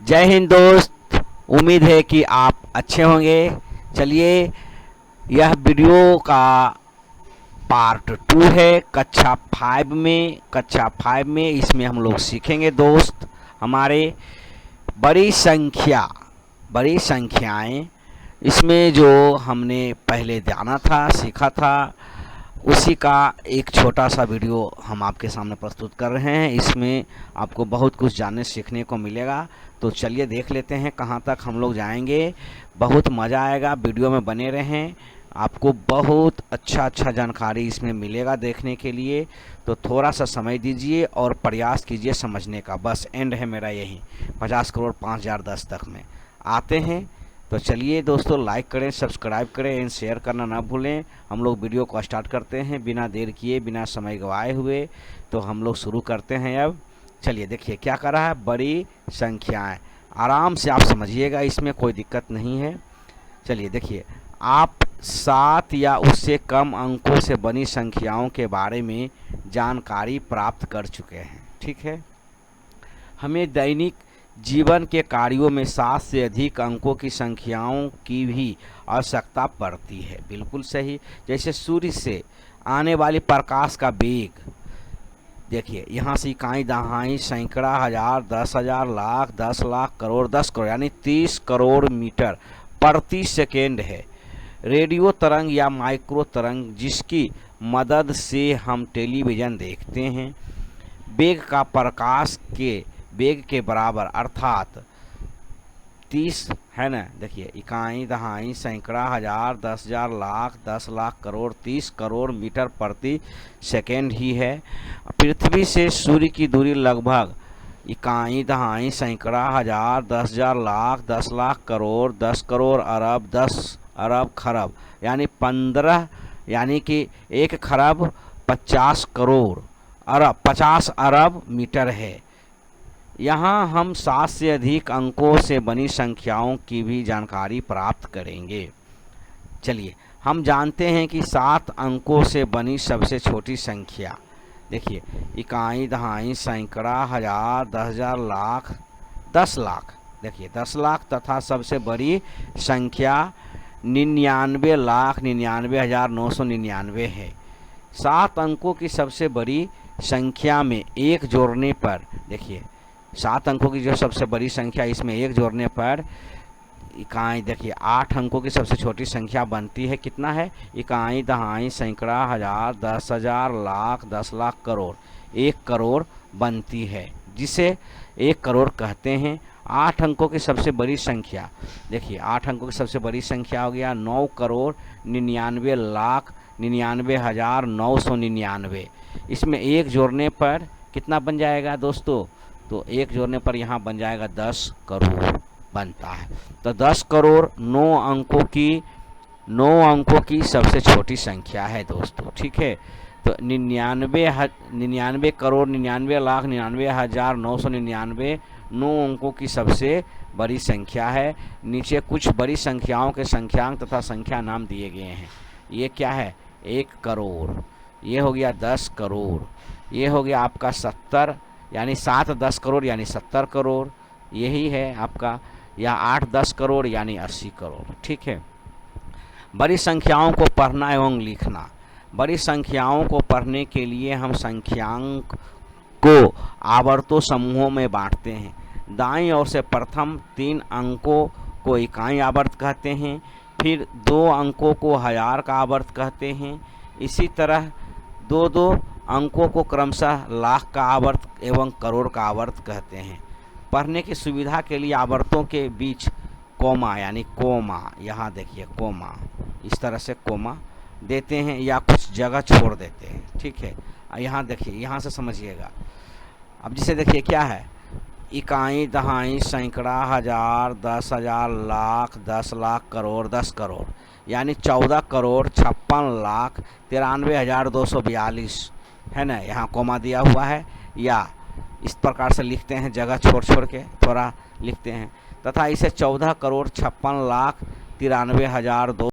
जय हिंद दोस्त। उम्मीद है कि आप अच्छे होंगे। चलिए, यह वीडियो का पार्ट 2 है कक्षा 5 में इसमें हम लोग सीखेंगे दोस्त हमारे बड़ी संख्याएं। इसमें जो हमने पहले जाना था, सीखा था, उसी का एक छोटा सा वीडियो हम आपके सामने प्रस्तुत कर रहे हैं। इसमें आपको बहुत कुछ जानने सीखने को मिलेगा। तो चलिए देख लेते हैं कहाँ तक हम लोग जाएंगे। बहुत मज़ा आएगा, वीडियो में बने रहें। आपको बहुत अच्छा जानकारी इसमें मिलेगा देखने के लिए। तो थोड़ा सा समय दीजिए और प्रयास कीजिए समझने का। बस एंड है मेरा यही, 50 करोड़ 5010 तक में आते हैं। तो चलिए दोस्तों, लाइक करें, सब्सक्राइब करें एंड शेयर करना ना भूलें। हम लोग वीडियो को स्टार्ट करते हैं बिना देर किए, बिना समय गवाए हुए। तो हम लोग शुरू करते हैं अब। चलिए देखिए क्या कर रहा है, बड़ी संख्याएं। आराम से आप समझिएगा, इसमें कोई दिक्कत नहीं है। चलिए देखिए, आप 7 या उससे कम अंकों से बनी संख्याओं के बारे में जानकारी प्राप्त कर चुके हैं, ठीक है। हमें दैनिक जीवन के कार्यों में 7 से अधिक अंकों की संख्याओं की भी आवश्यकता पड़ती है। बिल्कुल सही। जैसे सूर्य से आने वाली प्रकाश का वेग, देखिए यहाँ से इकाई, दहाई, सैकड़ा, हजार, 10,000, लाख, 10 लाख, करोड़, 10 करोड़ यानी 30 करोड़ मीटर प्रति सेकेंड है। रेडियो तरंग या माइक्रो तरंग, जिसकी मदद से हम टेलीविज़न देखते हैं, वेग का प्रकाश के वेग के बराबर अर्थात 30 है ना। देखिए इकाई, दहाई, सैकड़ा, हजार, 10,000, लाख, 10 लाख, करोड़, 30 करोड़ मीटर प्रति सेकेंड ही है। पृथ्वी से सूर्य की दूरी लगभग इकाई, दहाई, सैकड़ा, हजार, 10,000, लाख, 10 लाख, करोड़, 10 करोड़, अरब, 10 अरब, खरब यानी 15 यानी कि 1 खरब 50 करोड़ अरब 50 अरब मीटर है। यहाँ हम 7 से अधिक अंकों से बनी संख्याओं की भी जानकारी प्राप्त करेंगे। चलिए, हम जानते हैं कि 7 अंकों से बनी सबसे छोटी संख्या, देखिए इकाई, दहाई, सैकड़ा, हजार, 10,000, लाख, 10 लाख। देखिए 10 लाख तथा सबसे बड़ी संख्या 99,99,999 है। 7 अंकों की सबसे बड़ी संख्या में 1 जोड़ने पर, देखिए 7 अंकों की जो सबसे बड़ी संख्या, इसमें 1 जोड़ने पर इकाई, देखिए 8 अंकों की सबसे छोटी संख्या बनती है। कितना है? इकाई, दहाई, सैकड़ा, हजार, 10,000, लाख, 10 लाख, करोड़। 1 करोड़ बनती है, जिसे 1 करोड़ कहते हैं। 8 अंकों की सबसे बड़ी संख्या, देखिए 8 अंकों की सबसे बड़ी संख्या हो गया 9 करोड़ 99 लाख 99,999। इसमें 1 जोड़ने पर कितना बन जाएगा दोस्तों? तो 1 जोड़ने पर यहाँ बन जाएगा 10 करोड़ बनता है। तो 10 करोड़ 9 अंकों की सबसे छोटी संख्या है दोस्तों, ठीक है। तो 99 करोड़ 99 लाख 99,999 9 अंकों की सबसे बड़ी संख्या है। नीचे कुछ बड़ी संख्याओं के संख्यांक तथा संख्या नाम दिए गए हैं। ये क्या है? 1 करोड़, ये हो गया 10 करोड़, ये हो गया आपका 70 यानी 7 10 करोड़ यानी 70 करोड़, यही है आपका। या 8 10 करोड़ यानी 80 करोड़, ठीक है। बड़ी संख्याओं को पढ़ना एवं लिखना। बड़ी संख्याओं को पढ़ने के लिए हम संख्यांक को आवर्तों समूहों में बांटते हैं। दाईं ओर से प्रथम 3 अंकों को इकाई आवर्त कहते हैं, फिर 2 अंकों को हजार का आवर्त कहते हैं। इसी तरह 2 अंकों को क्रमशः लाख का आवर्त एवं करोड़ का आवर्त कहते हैं। पढ़ने की सुविधा के लिए आवर्तों के बीच कोमा यानी कोमा, यहाँ देखिए कोमा, इस तरह से कोमा देते हैं या कुछ जगह छोड़ देते हैं, ठीक है। यहाँ देखिए, यहाँ से समझिएगा। अब जिसे देखिए क्या है, इकाई, दहाई, सैकड़ा, हजार, 10,000, लाख, 10 लाख, करोड़, 10 करोड़ यानी 14 करोड़ 56 लाख 93,242 है ना। यहाँ कोमा दिया हुआ है, या इस प्रकार से लिखते हैं, जगह छोड़ छोड़ के थोड़ा लिखते हैं, तथा इसे 14 करोड़ 56 लाख 93,200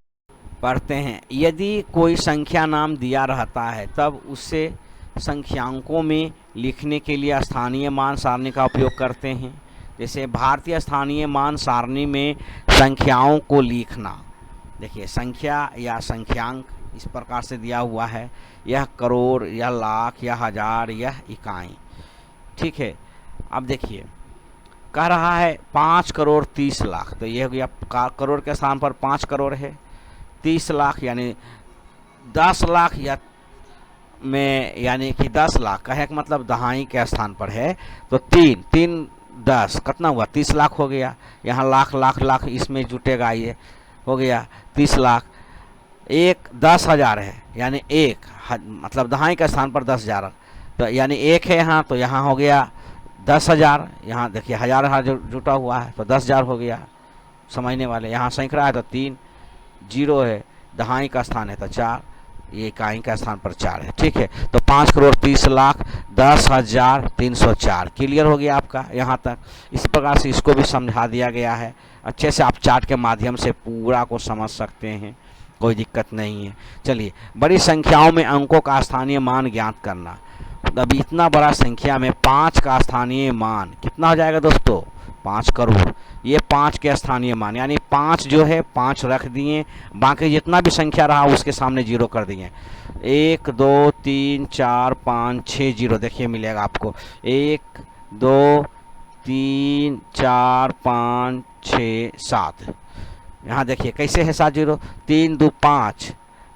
पढ़ते हैं। यदि कोई संख्या नाम दिया रहता है तब उससे संख्यांकों में लिखने के लिए स्थानीय मान सारणी का उपयोग करते हैं। जैसे भारतीय स्थानीय मान सारणी में संख्याओं को लिखना। देखिए संख्या या संख्यांक इस प्रकार से दिया हुआ है, यह करोड़, यह लाख, यह हजार, यह इकाई। ठीक है, अब देखिए कह रहा है 5 करोड़ 30 लाख, तो यह हो गया करोड़ के स्थान पर 5 करोड़ है, 30 लाख यानी 10 लाख या में यानी कि 10 लाख का है, मतलब दहाई के स्थान पर है, तो 3 3 10 कितना हुआ 30 लाख हो गया। यहाँ लाख लाख लाख इसमें जुटेगा, ये हो गया 30 लाख। 1 10,000 है यानी एक मतलब दहाई के स्थान पर 10,000, तो यानी एक है यहाँ, तो यहाँ हो गया 10,000। यहाँ देखिए हजार हजार जुटा हुआ है तो 10,000 हो गया। समझने वाले यहाँ सैकड़ा है तो 3, 0 है, दहाई का स्थान है तो 4, ये इकाई का स्थान पर 4 है। ठीक है, तो 5 करोड़ 30 लाख 10,304 क्लियर हो गया आपका यहाँ तक। इस प्रकार से इसको भी समझा दिया गया है। अच्छे से आप चार्ट के माध्यम से पूरा को समझ सकते हैं, कोई दिक्कत नहीं है। चलिए, बड़ी संख्याओं में अंकों का स्थानीय मान ज्ञात करना। अभी इतना बड़ा संख्या में 5 का स्थानीय मान कितना हो जाएगा दोस्तों, 5 करोड़। ये 5 के स्थानीय मान यानी 5 जो है 5 रख दिए, बाकी जितना भी संख्या रहा उसके सामने 0 कर दिए। 1 2 3 4 5 6 0 देखिए मिलेगा आपको। 1 2 3 4 5 6 7। यहाँ देखिए कैसे है 7 0, 3 2 5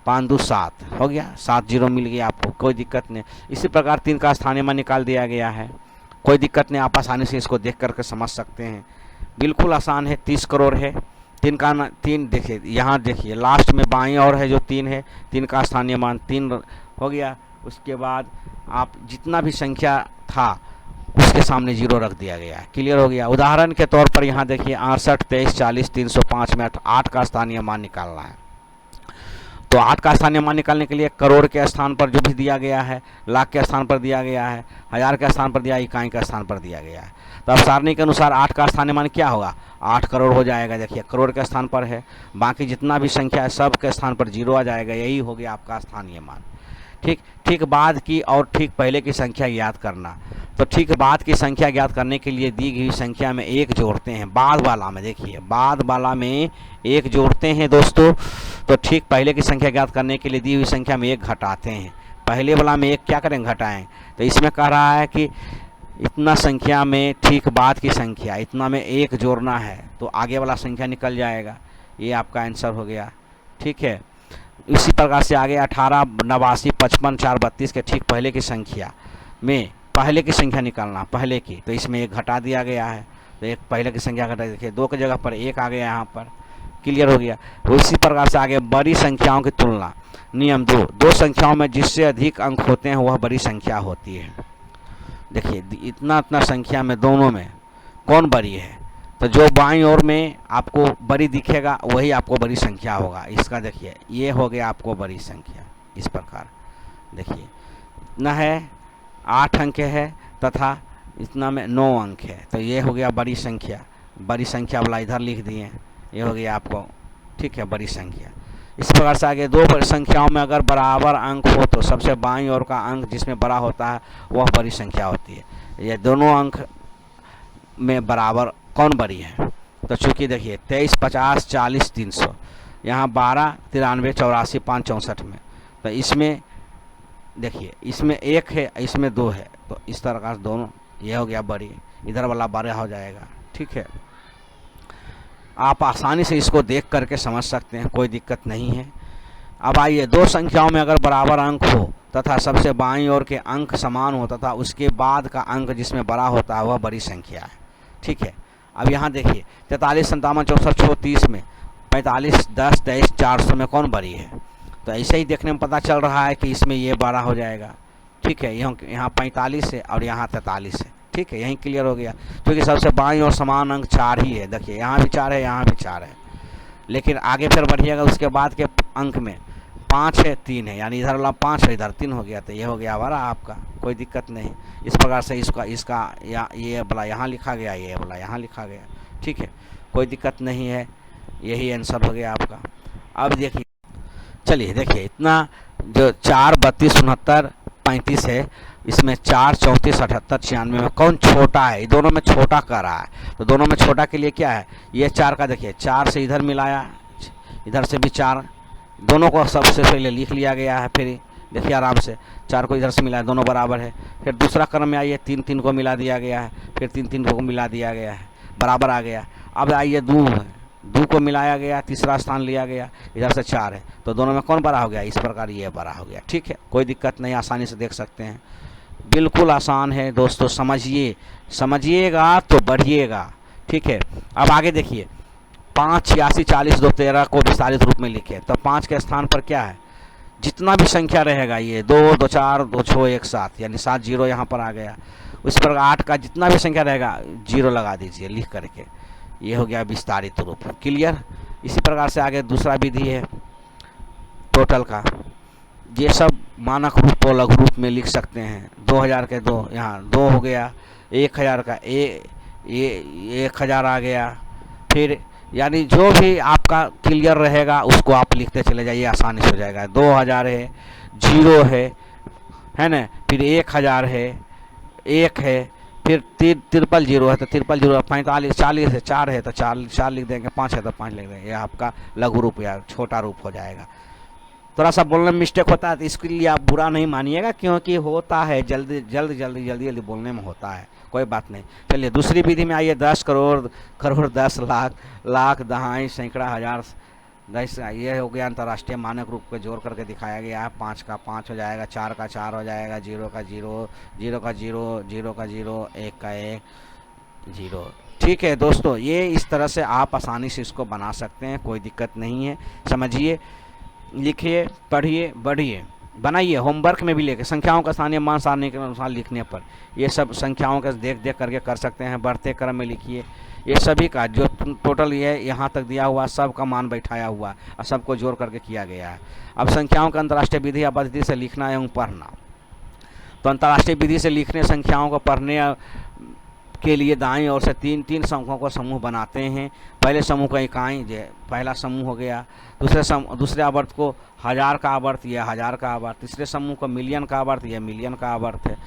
5 2 7 हो गया, 7 0 मिल गया आपको, कोई दिक्कत नहीं। इसी प्रकार 3 का स्थानीय मान निकाल दिया गया है, कोई दिक्कत नहीं, आप आसानी से इसको देख करके समझ सकते हैं, बिल्कुल आसान है। 30 करोड़ है, 3 देखिए यहाँ देखिए लास्ट में बाईं और है जो 3 है, 3 का स्थानीय मान 3 हो गया। उसके बाद आप जितना भी संख्या था उसके सामने 0 रख दिया गया है, क्लियर हो गया। उदाहरण के तौर पर यहाँ देखिए 68 23 40 305 में 8 का स्थानीय मान निकालना है। तो 8 का स्थानीय मान निकालने के लिए करोड़ के स्थान पर जो भी दिया गया है, लाख के स्थान पर दिया गया है, हजार के स्थान पर दिया, इकाई के स्थान पर दिया गया है। तो अब सारणी के अनुसार 8 का स्थानीय मान क्या होगा, 8 करोड़ हो जाएगा। देखिए करोड़ के स्थान पर है, बाकी जितना भी संख्या है सब के स्थान पर 0 आ जाएगा, यही हो गया आपका स्थानीय मान। ठीक बाद की और ठीक पहले की संख्या याद करना। तो ठीक बाद की संख्या ज्ञात करने के लिए दी गई संख्या में 1 जोड़ते हैं, बाद वाला में देखिए बाद वाला में 1 जोड़ते हैं दोस्तों। तो ठीक पहले की संख्या ज्ञात करने के लिए दी हुई संख्या में 1 घटाते हैं, पहले वाला में 1 क्या करेंगे घटाएं। तो इसमें कह रहा है कि इतना संख्या में ठीक बाद की संख्या इतना में 1 जोड़ना है, तो आगे वाला संख्या निकल जाएगा, ये आपका आंसर हो गया। ठीक है, इसी प्रकार से आगे 18 89 55 4 32 के ठीक पहले की संख्या में पहले की संख्या निकालना, पहले की, तो इसमें 1 घटा दिया गया है, तो 1 पहले की संख्या घटा, देखिए 2 की जगह पर 1 आ गया यहाँ पर, क्लियर हो गया। उसी प्रकार से आगे बड़ी संख्याओं की तुलना। नियम 2 संख्याओं में जिससे अधिक अंक होते हैं वह बड़ी संख्या होती है। देखिए इतना संख्या में दोनों में कौन बड़ी है, तो जो बाईं ओर में आपको बड़ी दिखेगा वही आपको बड़ी संख्या होगा। इसका देखिए ये हो गया आपको बड़ी संख्या, इस प्रकार देखिए इतना है 8 अंक है तथा इतना में 9 अंक है, तो ये हो गया बड़ी संख्या। बड़ी संख्या वाला इधर लिख दिए, ये हो गया आपको, ठीक है, बड़ी संख्या। इस प्रकार से आगे 2 संख्याओं में अगर बराबर अंक हो तो सबसे बाईं ओर का अंक जिसमें बड़ा होता है वह बड़ी संख्या होती है। ये दोनों अंक में बराबर कौन बड़ी है, तो चूँकि देखिए 23 50 40 300, यहाँ 12 93 84 5 64 में, तो इसमें देखिए इसमें 1 है इसमें 2 है, तो इस तरह का दोनों, ये हो गया बड़ी, इधर वाला बड़ा हो जाएगा। ठीक है, आप आसानी से इसको देख करके समझ सकते हैं, कोई दिक्कत नहीं है। अब आइए 2 संख्याओं में अगर बराबर अंक हो तथा सबसे बाईं ओर के अंक समान हो तथा उसके बाद का अंक जिसमें बड़ा होता है वह बड़ी संख्या है। ठीक है, अब यहाँ देखिए 43 57 64 30 में 45 10 23 400 में कौन बड़ी है, तो ऐसे ही देखने में पता चल रहा है कि इसमें ये बड़ा हो जाएगा। ठीक है, यहाँ 45 है और यहाँ 43 है। ठीक है, यहीं क्लियर हो गया, क्योंकि सबसे बाईं और समान अंक 4 ही है। देखिए यहाँ भी 4 है, यहाँ भी 4 है, लेकिन आगे फिर बढ़िएगा उसके बाद के अंक में 5 है 3 है, यानी इधर वाला 5 है इधर 3 हो गया, तो ये हो गया बड़ा आपका, कोई दिक्कत नहीं। इस प्रकार से इसका ये वाला यहाँ लिखा गया, ये वाला यहाँ लिखा गया। ठीक है, कोई दिक्कत नहीं है, यही आंसर हो गया आपका। अब देखिए चलिए देखिए इतना जो 4 32 69 35 है, इसमें 4 34 78 96 में कौन छोटा है? दोनों में छोटा कर रहा है, तो दोनों में छोटा के लिए क्या है, ये 4 का देखिए 4 से इधर मिलाया, इधर से भी 4, दोनों को सबसे पहले लिख लिया गया है। फिर देखिए आराम से 4 को इधर से मिलाया, दोनों बराबर है। फिर दूसरा क्रम में आइए 3 3 को मिला दिया गया है, फिर 3 3 को मिला दिया गया है, बराबर आ गया। अब आइए 2 है, 2 को मिलाया गया, तीसरा स्थान लिया गया, इधर से 4 है, तो दोनों में कौन बड़ा हो गया? इस प्रकार ये बड़ा हो गया। ठीक है, कोई दिक्कत नहीं, आसानी से देख सकते हैं, बिल्कुल आसान है दोस्तों, समझिए, समझिएगा तो बढ़िएगा। ठीक है, अब आगे देखिए 5 86 40 2 13 को विस्तारित रूप में लिखे, तो 5 के स्थान पर क्या है? जितना भी संख्या रहेगा, ये 2 2 4 2 6 1 7, यानी 7 जीरो यहाँ पर आ गया। उस पर 8 का जितना भी संख्या रहेगा 0 लगा दीजिए लिख करके, ये हो गया विस्तारित रूप। क्लियर? इसी प्रकार से आगे दूसरा विधि है टोटल का, ये सब मानक रूप और लघु रूप में लिख सकते हैं। 2000 के 2 यहाँ 2 हो गया, 1000 का 1000 आ गया। फिर यानी जो भी आपका क्लियर रहेगा उसको आप लिखते चले जाइए, आसानी से हो जाएगा। 2000 है, 0 है ना, फिर 1000 है, 1 है, फिर 3 0 है तो 3 0, 45 40 है, 4 है तो 4 लिख देंगे, 5 है तो 5 लिख देंगे, ये आपका लघु रूप या छोटा रूप हो जाएगा। थोड़ा सा बोलने में मिस्टेक होता है तो इसके लिए आप बुरा नहीं मानिएगा, क्योंकि होता है, जल्दी बोलने में होता है, कोई बात नहीं। चलिए दूसरी विधि में आइए, 10 करोड़, 10 लाख, लाख, दहाई, सैकड़ा, हजार, 10, ये हो गया अंतर्राष्ट्रीय मानक रूप को जोड़ करके दिखाया गया है। 5 का 5 हो जाएगा, 4 का 4 हो जाएगा, 0 का 0, 0 का 0, 0 का 0, 1 का 1, 0। ठीक है दोस्तों, ये इस तरह से आप आसानी से इसको बना सकते हैं, कोई दिक्कत नहीं है। समझिए, लिखिए, पढ़िए, बढ़िए, बनाइए, होमवर्क में भी लेके संख्याओं का स्थानीय मान सारणी के अनुसार लिखने पर ये सब संख्याओं का देख करके कर सकते हैं। बढ़ते क्रम में लिखिए, ये सभी का जो टोटल ये यहाँ तक दिया हुआ सब का मान बैठाया हुआ और सबको जोड़ करके किया गया है। अब संख्याओं का अंतर्राष्ट्रीय विधि या पद्धति से लिखना एवं पढ़ना, तो अंतर्राष्ट्रीय विधि से लिखने संख्याओं को पढ़ने के लिए दाईं ओर से 3 समूहों को समूह बनाते हैं। पहले समूह का इकाई, पहला समूह हो गया। दूसरे आवर्त को 1000 का आवर्त, यह 1000 का आवर्त। तीसरे समूह को मिलियन का आवर्त, यह मिलियन का आवर्त है।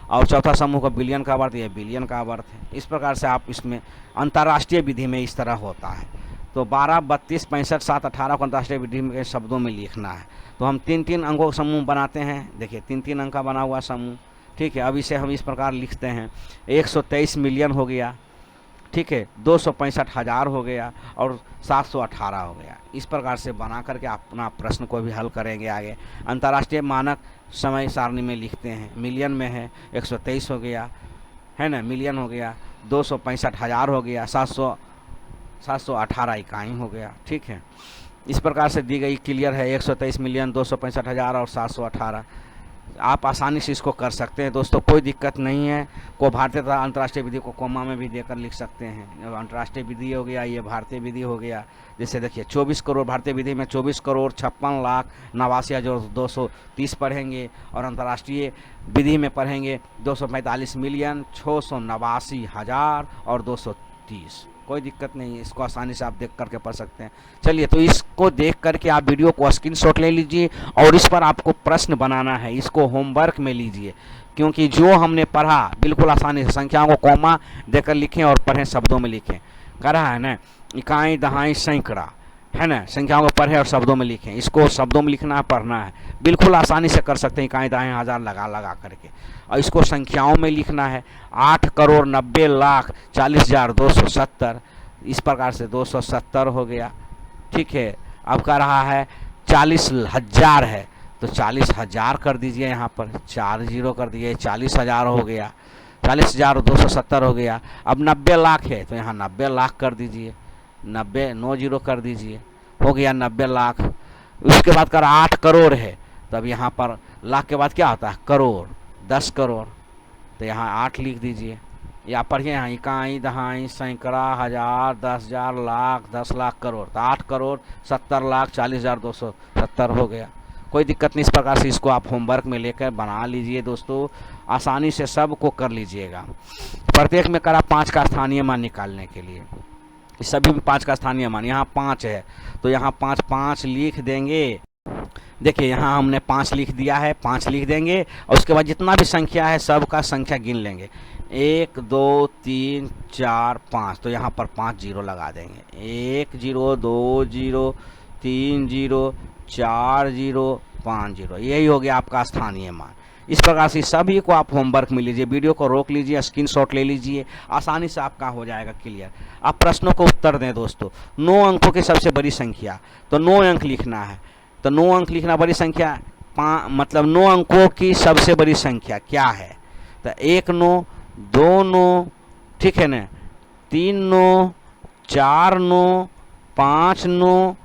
और चौथा समूह को बिलियन का आवर्त, यह बिलियन का आवर्त है। इस प्रकार से आप इसमें अंतर्राष्ट्रीय विधि में इस तरह होता है। तो 12 32 65 7 18 को अंतर्राष्ट्रीय विधि में शब्दों में लिखना है। तो हम 3 अंकों का समूह बनाते हैं। देखिए 3 अंक का बना हुआ समूह। ठीक है, अब इसे हम इस प्रकार लिखते हैं, 123 मिलियन हो गया, ठीक है, 265 हज़ार हो गया और 718 हो गया। इस प्रकार से बना करके अपना प्रश्न को भी हल करेंगे आगे। अंतर्राष्ट्रीय मानक समय सारणी में लिखते हैं, मिलियन में है 123 हो गया, है ना, मिलियन हो गया, 265 हज़ार हो गया, 718 इकाई हो गया। ठीक है, इस प्रकार से दी गई क्लियर है, 123 मिलियन, 265 हज़ार और 718। आप आसानी से इसको कर सकते हैं दोस्तों, कोई दिक्कत नहीं है। को भारतीय तथा अंतर्राष्ट्रीय विधि को कोमा में भी देकर लिख सकते हैं। अंतर्राष्ट्रीय विधि हो गया, ये भारतीय विधि हो गया। जैसे देखिए 24 करोड़, भारतीय विधि में 24 करोड़ 56 लाख 89,230 पढ़ेंगे, और अंतर्राष्ट्रीय विधि में पढ़ेंगे 245 मिलियन 689,000 और 230। कोई दिक्कत नहीं है, इसको आसानी से आप देख करके पढ़ सकते हैं। चलिए, तो इसको देख करके आप वीडियो को स्क्रीनशॉट ले लीजिए और इस पर आपको प्रश्न बनाना है, इसको होमवर्क में लीजिए, क्योंकि जो हमने पढ़ा बिल्कुल आसानी से संख्याओं को कॉमा देकर लिखें और पढ़ें, शब्दों में लिखें। करा है ना, इकाई, दहाई, सैकड़ा, है ना, संख्याओं को पढ़ें और शब्दों में लिखें। इसको शब्दों में लिखना है, पढ़ना है, बिल्कुल आसानी से कर सकते हैं, इकाई, दहाई, हज़ार लगा करके। और इसको संख्याओं में लिखना है, 8 करोड़ 90 लाख 40,270। इस प्रकार से 270 हो गया। ठीक है, अब कह रहा है 40,000 है, तो 40,000 कर दीजिए, यहाँ पर 4 जीरो कर दिए, 40,000 हो गया, 40,270 हो गया। अब 90 लाख है, तो यहाँ 90 लाख कर दीजिए, 90 9 जीरो कर दीजिए, हो गया 90 लाख। उसके बाद कर 8 करोड़ है, तब यहाँ पर लाख के बाद क्या होता है, करोड़, 10 करोड़, तो यहाँ 8 लिख दीजिए। या पढ़िए यहाँ, इकाई, दहाई, सैकड़ा, हज़ार, 10,000, लाख, 10 लाख, करोड़, तो 8 करोड़ 70 लाख 40,270 हो गया। कोई दिक्कत नहीं, इस प्रकार से इसको आप होमवर्क में लेकर बना लीजिए दोस्तों, आसानी से सबको कर लीजिएगा। प्रत्येक में करा 5 का स्थानीय मान निकालने के लिए, सभी में 5 का स्थानीय मान, यहाँ 5 है तो यहाँ 5 5 लिख देंगे। देखिए यहाँ हमने 5 लिख दिया है, 5 लिख देंगे और उसके बाद जितना भी संख्या है सबका संख्या गिन लेंगे। 1 2 3 4 5, तो यहाँ पर 5 जीरो लगा देंगे। 1 0 2 0 3 0 4 0 5 जीरो, यही हो गया आपका स्थानीय मान। इस प्रकार से सभी को आप होमवर्क में लीजिए, वीडियो को रोक लीजिए, स्क्रीनशॉट ले लीजिए, आसानी से आपका हो जाएगा क्लियर। आप प्रश्नों को उत्तर दें दोस्तों। 9 अंकों की सबसे बड़ी संख्या, तो 9 अंक लिखना है। तो 9 अंक लिखना, बड़ी संख्या मतलब 9 अंकों की सबसे बड़ी संख्या क्या है? तो 1 9 2 9, ठीक है ना, 3 9 4 9 5 9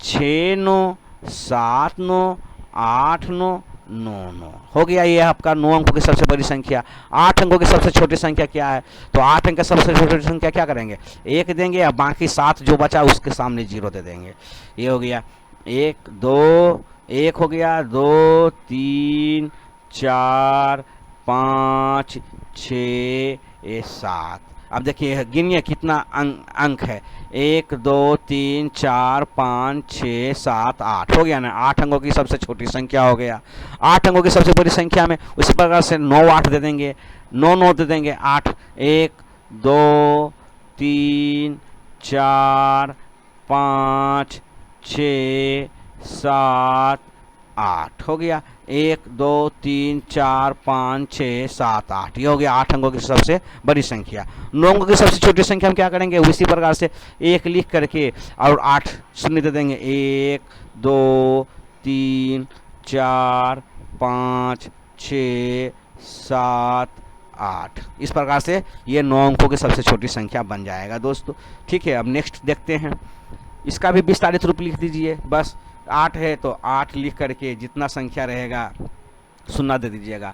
6 9 7 9 8 9 9 9 हो गया। ये आपका 9 अंकों की सबसे बड़ी संख्या। 8 अंकों की सबसे छोटी संख्या क्या है? तो 8 अंक की सबसे छोटी संख्या क्या करेंगे? 1 देंगे और बाकी 7 जो बचा उसके सामने 0 दे देंगे। ये हो गया 1 2, 1 हो गया, 2 3 4 5 6 7। अब देखिए गिनिए कितना अंक है। 1 2 3 4 5 6 7 8 हो गया ना। 8 अंकों की सबसे छोटी संख्या हो गया। 8 अंकों की सबसे बड़ी संख्या में उसी प्रकार से 9 8 दे देंगे, 9 9 दे देंगे 8। 1 2 3 4 5 6 7 8 हो गया। 1 2 3 4 5 6 7 8, ये हो गया 8 अंकों की सबसे बड़ी संख्या। 9 अंकों की सबसे छोटी संख्या हम क्या करेंगे? उसी प्रकार से 1 लिख करके और 8 शून्य दे देंगे। 1 2 3 4 5 6 7 8, इस प्रकार से ये 9 अंकों की सबसे छोटी संख्या बन जाएगा दोस्तों। ठीक है, अब नेक्स्ट देखते हैं। इसका भी विस्तारित रूप लिख दीजिए। बस 8 है तो 8 लिख करके जितना संख्या रहेगा शून्य दे दीजिएगा।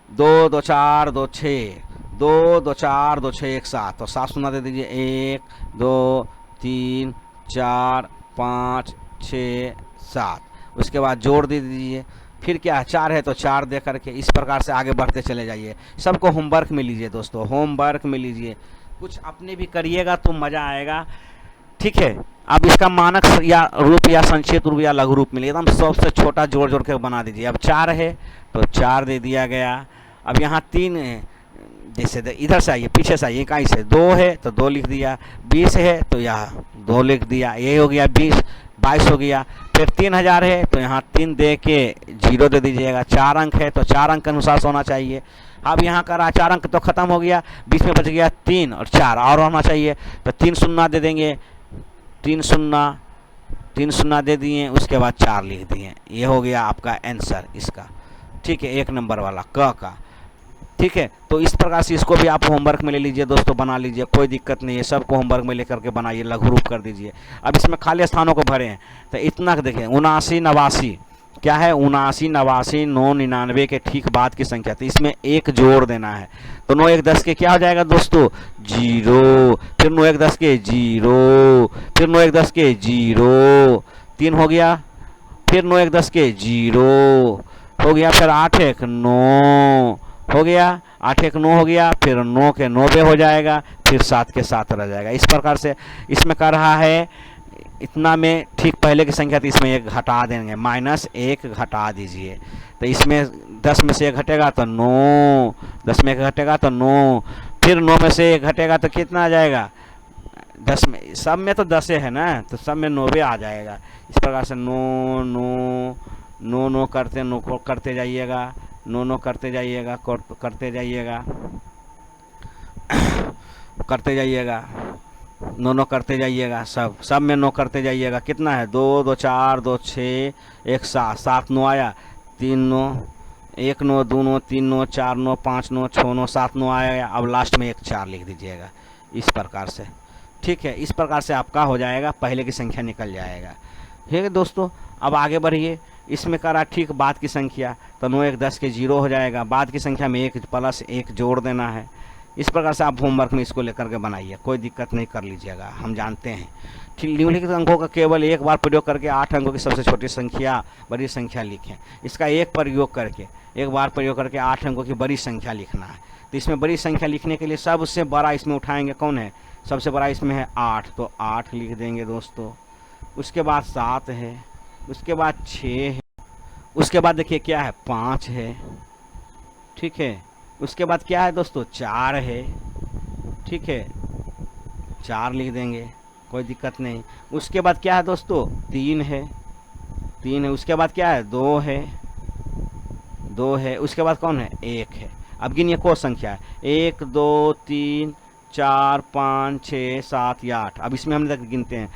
2 2 4 2 6, 2 2 4 2 6 1 7, तो 7 शून्य दे दीजिए। 1 2 3 4 5 6 7, उसके बाद जोड़ दे दीजिए। फिर क्या है? 4 है तो 4 दे करके इस प्रकार से आगे बढ़ते चले जाइए। सबको होमवर्क में लीजिए दोस्तों, होमवर्क में लीजिए, कुछ अपने भी करिएगा तो मज़ा आएगा। ठीक है, अब इसका मानक या रूप या संक्षिप्त रूप या लघु रूप में एकदम सबसे छोटा जोड़ जोड़ के बना दीजिए। अब 4 है तो 4 दे दिया गया। अब यहाँ 3 है, जैसे इधर से आइए, पीछे से आइए, कहीं से 2 है तो 2 लिख दिया। 20 है तो यहाँ 2 लिख दिया, ये हो गया 20। 22 हो गया। फिर 3000 है तो यहाँ 3 दे के 0 दे दीजिएगा। 4 अंक है तो 4 अंक के अनुसार होना चाहिए। अब यहाँ का 4 अंक तो खत्म हो गया, बीच में बच गया 3 और 4 और होना चाहिए, तो 3 शून्य दे देंगे। 3 शून्य दे दिए, उसके बाद 4 लिख दिए। ये हो गया आपका आंसर इसका। ठीक है, 1 नंबर वाला क का। ठीक है, तो इस प्रकार से इसको भी आप होमवर्क में ले लीजिए दोस्तों, बना लीजिए, कोई दिक्कत नहीं है। सबको होमवर्क में लेकर के बनाइए, लघु रूप कर दीजिए। अब इसमें खाली स्थानों को भरे हैं तो इतना देखें, 79 89 क्या है? 79 89 9 99 के ठीक बाद की संख्या, तो इसमें 1 जोड़ देना है। तो 9 1 10 के क्या हो जाएगा दोस्तों? 0। फिर 9 1 10 के 0, फिर 9 1 10 के 0, 3 हो गया। फिर 9 1 10 के 0 हो गया। फिर 8 1 9 हो गया, 8 1 9 हो गया। फिर 9 के 90 हो जाएगा, फिर 7 के 7 रह जाएगा। इस प्रकार से इसमें कर रहा है इतना में ठीक पहले की संख्या, तो इसमें 1 घटा देंगे, -1 घटा दीजिए। तो इसमें 10 में से 1 घटेगा तो 9, 10 में 1 घटेगा तो 9, फिर 9 में से 1 घटेगा तो कितना आ जाएगा? 10 में, सब में तो 10 है ना, तो सब में 90 आ जाएगा। इस प्रकार से 9 9 9 9 करते जाइएगा, 9 9 करते जाइएगा, करते जाइएगा, करते जाइएगा, 9 9 करते जाइएगा, सब में 9 करते जाइएगा। कितना है? 2 2 4 2 6 1 7, 7 9 आया, 3 9 1 9 2 9 3 9 4 9 5 9 6 9 7 9 आया। अब लास्ट में 1 4 लिख दीजिएगा इस प्रकार से। ठीक है, इस प्रकार से आपका हो जाएगा, पहले की संख्या निकल जाएगा। ठीक है दोस्तों, अब आगे बढ़िए। इसमें करा ठीक बाद की संख्या, तो 9 1 10 के 0 हो जाएगा। बाद की संख्या में 1 प्लस 1 जोड़ देना है। इस प्रकार से आप होमवर्क में इसको लेकर के बनाइए, कोई दिक्कत नहीं, कर लीजिएगा, हम जानते हैं। ठीक, निम्नलिखित अंकों का केवल एक बार प्रयोग करके 8 अंकों की सबसे छोटी संख्या बड़ी संख्या लिखें। इसका एक बार प्रयोग करके 8 अंकों की बड़ी संख्या लिखना है। तो इसमें बड़ी संख्या लिखने के लिए सबसे बड़ा इसमें उठाएंगे, कौन है? सबसे बड़ा इसमें है 8, तो 8 लिख देंगे दोस्तों। उसके बाद 7 है, उसके बाद 6 है, उसके बाद देखिए क्या है, 5 है, ठीक है। उसके बाद क्या है दोस्तों, 4 है, ठीक है, 4 लिख देंगे, कोई दिक्कत नहीं। उसके बाद क्या है दोस्तों, 3 है, 3 है। उसके बाद क्या है, 2 है, 2 है। उसके बाद कौन है, 1 है। अब गिनिए कौन संख्या है, 1 2 3 4 5 6 7 या 8। अब इसमें हम तक गिनते हैं,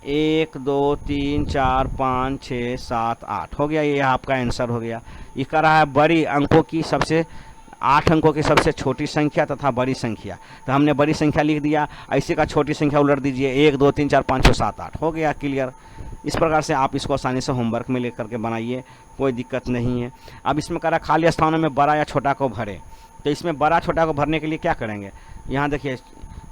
1 2 3 4 5 6 7 8 हो गया। ये आपका आंसर हो गया। ये कर रहा है बड़ी अंकों की सबसे 8 अंकों की सबसे छोटी संख्या तथा बड़ी संख्या। तो हमने बड़ी संख्या लिख दिया, ऐसे का छोटी संख्या उलट दीजिए, 1 2 3 4 5 6 7 8 हो गया, क्लियर। इस प्रकार से आप इसको आसानी से होमवर्क में लेकर के बनाइए, कोई दिक्कत नहीं है। अब इसमें करा खाली स्थानों में बड़ा या छोटा को भरे। तो इसमें बड़ा छोटा को भरने के लिए क्या करेंगे, यहाँ देखिए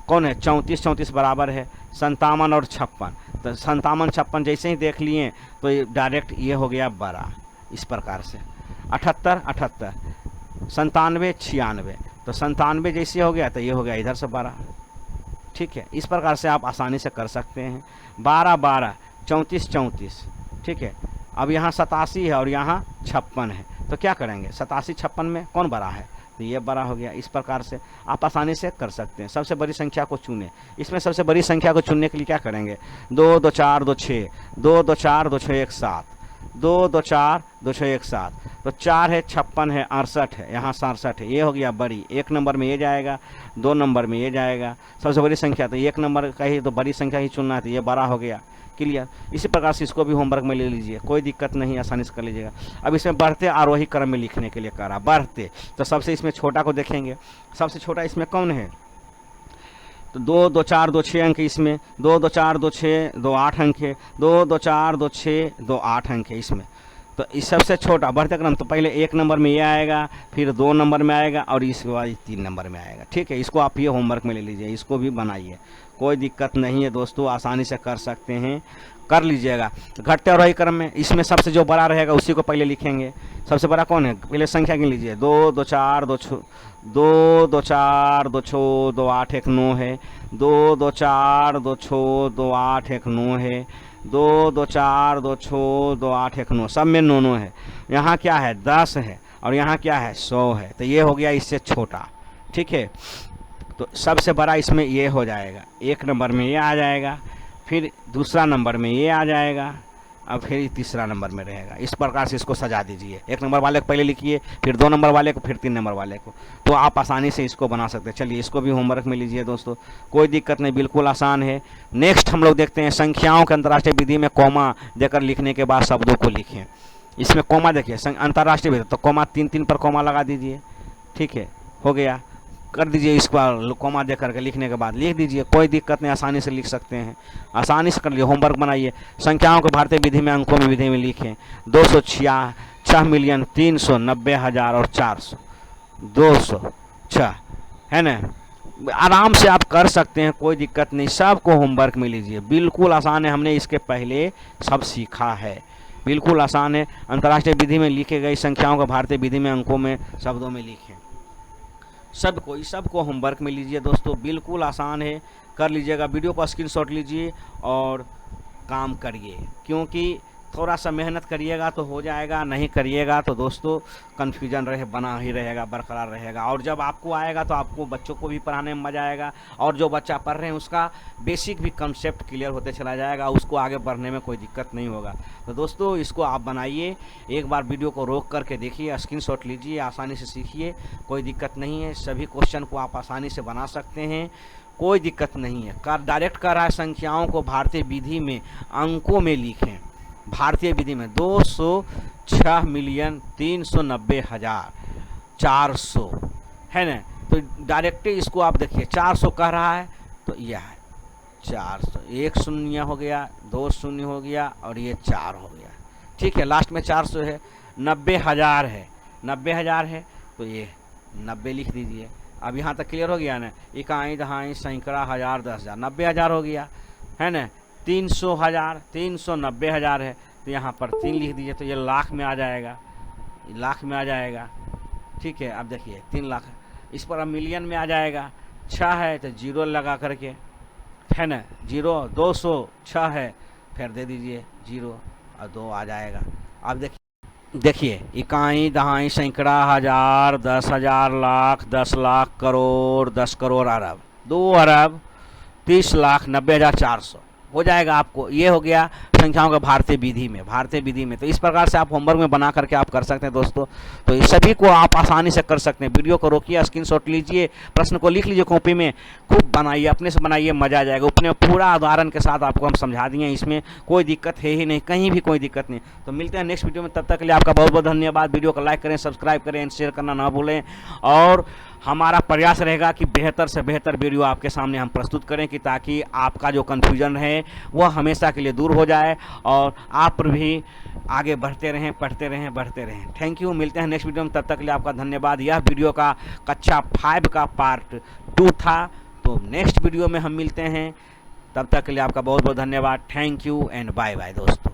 कौन है, 34 34 बराबर है 57 और 56। तो 57 56 जैसे ही देख लिए तो ये डायरेक्ट ये हो गया बड़ा। इस प्रकार से 78 78 97 96, तो 97 जैसे हो गया तो ये हो गया इधर से 12, ठीक है। इस प्रकार से आप आसानी से कर सकते हैं। 12 12 34 34, ठीक है। अब यहाँ 87 है और यहाँ 56 है, तो क्या करेंगे, 87 56 में कौन बड़ा है, तो ये बड़ा हो गया। इस प्रकार से आप आसानी से कर सकते हैं। सबसे बड़ी संख्या को चुनें। इसमें सबसे बड़ी संख्या को चुनने के लिए क्या करेंगे, 2 2 4 2 6, 2 2 4 2 6 1 7, 2 2 4 2 6 1 7। तो 4 है 56 है 68 है, यहाँ 67 है, ये हो गया बड़ी। 1 नंबर में ये जाएगा, 2 नंबर में ये जाएगा। सबसे बड़ी संख्या तो 1 नंबर का ही, तो बड़ी संख्या ही चुनना है, तो ये बड़ा हो गया, क्लियर। इसी प्रकार से इसको भी होमवर्क में ले लीजिए, कोई दिक्कत नहीं, आसानी से कर लीजिएगा। अब इसमें बढ़ते आरोही क्रम में लिखने के लिए करा, बढ़ते। तो सबसे इसमें छोटा को देखेंगे, सबसे छोटा इसमें कौन है, तो 2 2 4 2 6 अंक इसमें, 2 2 4 2 6 2 8 अंक है, 2 2 4 2 6 2 8 अंक है इसमें। तो इस सबसे छोटा बढ़ते क्रम, तो पहले 1 नंबर में ये आएगा, फिर 2 नंबर में आएगा और इसके बाद 3 नंबर में आएगा, ठीक है। इसको आप ये होमवर्क में ले लीजिए, इसको भी बनाइए, कोई दिक्कत नहीं है दोस्तों, आसानी से कर सकते हैं, कर लीजिएगा। तो घटते आरोही क्रम में इसमें सबसे जो बड़ा रहेगा उसी को पहले लिखेंगे। सबसे बड़ा कौन है, पहले संख्या गिन लीजिए, 2 2 4 2 2 2 4 2 6 2 8 1 9 है, 2 2 4 2 6 2 8 1 9 है, 2 2 4 2 6 2 8 1 9, सब में 9 9 है। यहाँ क्या है, 10 है और यहाँ क्या है, 100 है। तो ये हो गया इससे छोटा, ठीक है। तो सबसे बड़ा इसमें ये हो जाएगा, 1 नंबर में ये आ जाएगा, फिर दूसरा नंबर में ये आ जाएगा, अब फिर तीसरा नंबर में रहेगा। इस प्रकार से इसको सजा दीजिए, 1 नंबर वाले को पहले लिखिए, फिर 2 नंबर वाले को, फिर 3 नंबर वाले को, तो आप आसानी से इसको बना सकते हैं। चलिए इसको भी होमवर्क में लीजिए दोस्तों, कोई दिक्कत नहीं, बिल्कुल आसान है। नेक्स्ट हम लोग देखते हैं संख्याओं के अंतर्राष्ट्रीय विधि में कॉमा देकर लिखने के बाद शब्दों को लिखें। इसमें कॉमा देखिए, अंतर्राष्ट्रीय विधि तो कॉमा 3 3 पर कॉमा लगा दीजिए, ठीक है, हो गया, कर दीजिए। इसको कॉमा दे करके लिखने के बाद लिख दीजिए, कोई दिक्कत नहीं, आसानी से लिख सकते हैं, आसानी से कर लिए। होमवर्क बनाइए, संख्याओं को भारतीय विधि में अंकों में विधि में लिखें। 206,390,000 और 400, 206 है ना। आराम से आप कर सकते हैं, कोई दिक्कत नहीं, सबको होमवर्क में लीजिए, बिल्कुल आसान है। हमने इसके पहले सब सीखा है, बिल्कुल आसान है। अंतर्राष्ट्रीय विधि में लिखे गई संख्याओं को भारतीय विधि में अंकों में शब्दों में लिखें। सबको होमवर्क में लीजिए दोस्तों, बिल्कुल आसान है, कर लीजिएगा। वीडियो का स्क्रीनशॉट लीजिए और काम करिए, क्योंकि थोड़ा सा मेहनत करिएगा तो हो जाएगा, नहीं करिएगा तो दोस्तों कन्फ्यूजन बना ही रहेगा, बरकरार रहेगा। और जब आपको आएगा तो आपको बच्चों को भी पढ़ाने में मज़ा आएगा, और जो बच्चा पढ़ रहे हैं उसका बेसिक भी कंसेप्ट क्लियर होते चला जाएगा, उसको आगे बढ़ने में कोई दिक्कत नहीं होगा। तो दोस्तों इसको आप बनाइए, एक बार वीडियो को रोक करके देखिए, स्क्रीनशॉट लीजिए, आसानी से सीखिए, कोई दिक्कत नहीं है। सभी क्वेश्चन को आप आसानी से बना सकते हैं, कोई दिक्कत नहीं है। डायरेक्ट कर रहा है संख्याओं को भारतीय विधि में अंकों में लिखें। भारतीय विधि में 206,390,400 है ना। तो डायरेक्ट इसको आप देखिए, 400 कह रहा है तो यह है 400, 1 शून्य हो गया, 2 शून्य हो गया और ये 4 हो गया, ठीक है। लास्ट में 400 है, 90,000 है, 90,000 है तो ये 90 लिख दीजिए। अब यहाँ तक क्लियर हो गया ना, इकाई दहाई सैकड़ा हज़ार 10,000, 90,000 हो गया है ना। 300,000 390,000 है तो यहाँ पर 3 लिख दीजिए, तो ये लाख में आ जाएगा, लाख में आ जाएगा, ठीक है। अब देखिए 3 लाख, इस पर अब मिलियन में आ जाएगा। 6 है तो 0 लगा करके, है ना, 0, 206 है, फिर दे दीजिए 0 और 2 आ जाएगा। अब देखिए देखिए, इकाई, दहाई, सैकड़ा, हजार, 10,000, लाख, 10 लाख, करोड़, 10 करोड़, अरब, 2 अरब 30 लाख 90,400 हो जाएगा आपको। ये हो गया संख्याओं का भारतीय विधि में। तो इस प्रकार से आप होमवर्क में बना करके आप कर सकते हैं दोस्तों। तो इस सभी को आप आसानी से कर सकते हैं। वीडियो को रोकिए, स्क्रीनशॉट लीजिए, प्रश्न को लिख लीजिए कॉपी में, खूब बनाइए, अपने से बनाइए, मजा आ जाएगा। अपने पूरा उदाहरण के साथ आपको हम समझा दिए, इसमें कोई दिक्कत है ही नहीं, कहीं भी कोई दिक्कत नहीं। तो मिलते हैं नेक्स्ट वीडियो में, तब तक के लिए आपका बहुत बहुत धन्यवाद। वीडियो को लाइक करें, सब्सक्राइब करें, शेयर करना ना भूलें। और हमारा प्रयास रहेगा कि बेहतर से बेहतर वीडियो आपके सामने हम प्रस्तुत करें, कि ताकि आपका जो कन्फ्यूजन है वह हमेशा के लिए दूर हो जाए और आप भी आगे बढ़ते रहें, पढ़ते रहें, बढ़ते रहें। Thank you. मिलते हैं नेक्स्ट वीडियो में, तब तक के लिए आपका धन्यवाद। यह वीडियो का कक्षा 5 का पार्ट 2 था। तो नेक्स्ट वीडियो में हम मिलते हैं, तब तक के लिए आपका बहुत बहुत धन्यवाद। Thank you and bye bye दोस्तों।